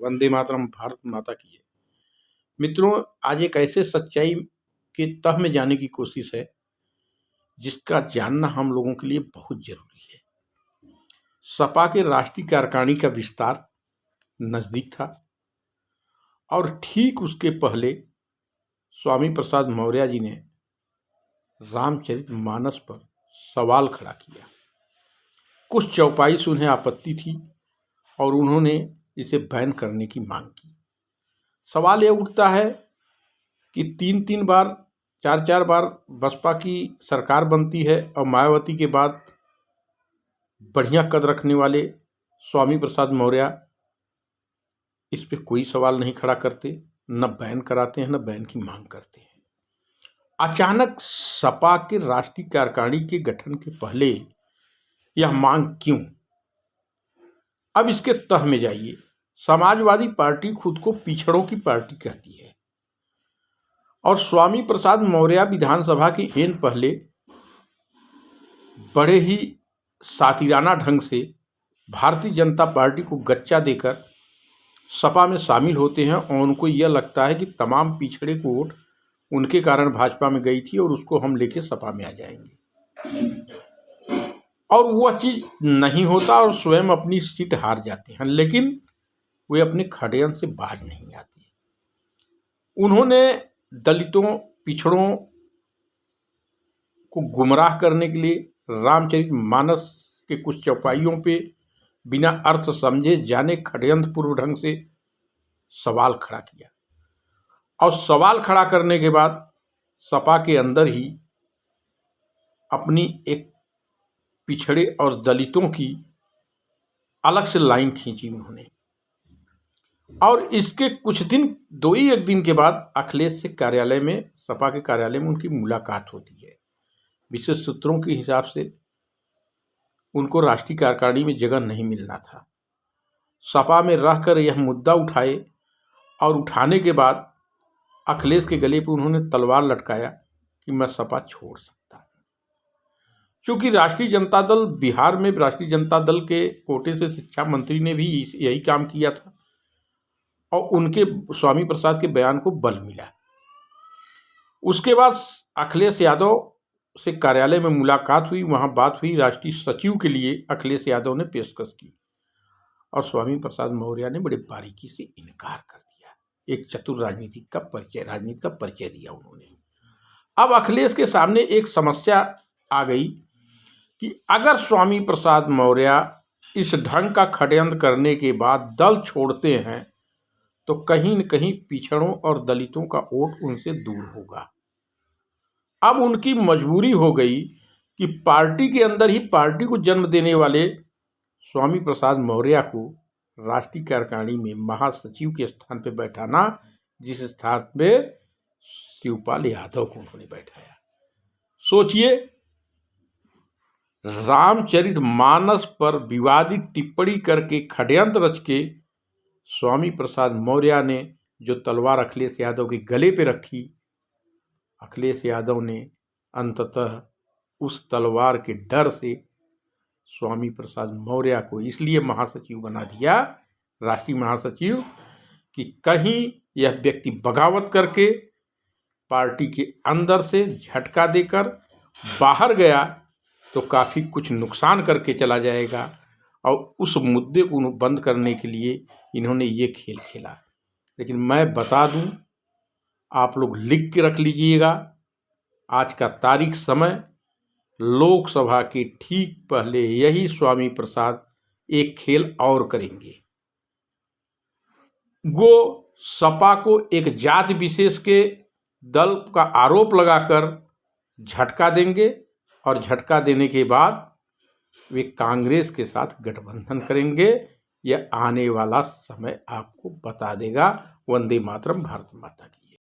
वंदे मातरम भारत माता की है। मित्रों, आज एक ऐसे सच्चाई के तह में जाने की कोशिश है जिसका जानना हम लोगों के लिए बहुत जरूरी है। सपा के राष्ट्रीय कार्यकारिणी का विस्तार नजदीक था और ठीक उसके पहले स्वामी प्रसाद मौर्य जी ने रामचरितमानस पर सवाल खड़ा किया। कुछ चौपाई से उन्हें आपत्ति थी और उन्होंने इसे बैन करने की मांग की। सवाल यह उठता है कि 3-3 बार 4-4 बार बसपा की सरकार बनती है और मायावती के बाद बढ़िया कद रखने वाले स्वामी प्रसाद मौर्य इस पे कोई सवाल नहीं खड़ा करते, न बैन कराते हैं, न बैन की मांग करते हैं। अचानक सपा के राष्ट्रीय कार्यकारिणी के गठन के पहले यह मांग क्यों? अब इसके तह में जाइए। समाजवादी पार्टी खुद को पिछड़ों की पार्टी कहती है और स्वामी प्रसाद मौर्य विधानसभा की एन पहले बड़े ही सातिराना ढंग से भारतीय जनता पार्टी को गच्चा देकर सपा में शामिल होते हैं और उनको यह लगता है कि तमाम पिछड़े को वोट उनके कारण भाजपा में गई थी और उसको हम लेके सपा में आ जाएंगे, और वह चीज नहीं होता और स्वयं अपनी सीट हार जाते हैं। लेकिन वे अपने खड़यंत्र से बाज नहीं आते। उन्होंने दलितों, पिछड़ों को गुमराह करने के लिए रामचरितमानस के कुछ चौपाइयों पे बिना अर्थ समझे जाने षड्यंत्र पूर्व ढंग से सवाल खड़ा किया और सवाल खड़ा करने के बाद सपा के अंदर ही अपनी एक पिछड़े और दलितों की अलग से लाइन खींची उन्होंने। और इसके कुछ दिन 1 दिन के बाद अखिलेश से कार्यालय में, सपा के कार्यालय में उनकी मुलाकात होती है। विशेष सूत्रों के हिसाब से उनको राष्ट्रीय कार्यकारिणी में जगह नहीं मिलना था। सपा में रहकर यह मुद्दा उठाए और उठाने के बाद अखिलेश के गले पर उन्होंने तलवार लटकाया कि मैं सपा छोड़ सकता हूं। क्योंकि राष्ट्रीय जनता दल, बिहार में राष्ट्रीय जनता दल के कोटे से शिक्षा मंत्री ने भी यही काम किया था और उनके स्वामी प्रसाद के बयान को बल मिला। उसके बाद अखिलेश यादव से कार्यालय में मुलाकात हुई, वहां बात हुई, राष्ट्रीय सचिव के लिए अखिलेश यादव ने पेशकश की और स्वामी प्रसाद मौर्य ने बड़े बारीकी से इनकार कर दिया। एक चतुर राजनीति का परिचय दिया उन्होंने। अब अखिलेश के सामने एक समस्या आ गई कि अगर स्वामी प्रसाद मौर्य इस ढंग का षड्यंत्र करने के बाद दल छोड़ते हैं तो कहीं न कहीं पिछड़ों और दलितों का वोट उनसे दूर होगा। अब उनकी मजबूरी हो गई कि पार्टी के अंदर ही पार्टी को जन्म देने वाले स्वामी प्रसाद मौर्य को राष्ट्रीय कार्यकारिणी में महासचिव के स्थान पर बैठाना, जिस स्थान पे शिवपाल यादव को उन्होंने बैठाया। सोचिए, रामचरितमानस पर विवादित टिप्पणी करके षड्यंत्र रच के स्वामी प्रसाद मौर्य ने जो तलवार अखिलेश यादव के गले पे रखी, अखिलेश यादव ने अंततः उस तलवार के डर से स्वामी प्रसाद मौर्य को इसलिए महासचिव बना दिया, राष्ट्रीय महासचिव, कि कहीं यह व्यक्ति बगावत करके पार्टी के अंदर से झटका देकर बाहर गया तो काफ़ी कुछ नुकसान करके चला जाएगा। और उस मुद्दे को बंद करने के लिए इन्होंने ये खेल खेला। लेकिन मैं बता दूं, आप लोग लिख के रख लीजिएगा, आज का तारीख, समय, लोकसभा के ठीक पहले यही स्वामी प्रसाद एक खेल और करेंगे। वो सपा को एक जाति विशेष के दल का आरोप लगाकर झटका देंगे और झटका देने के बाद वे कांग्रेस के साथ गठबंधन करेंगे। यह आने वाला समय आपको बता देगा। वंदे मातरम, भारत माता की।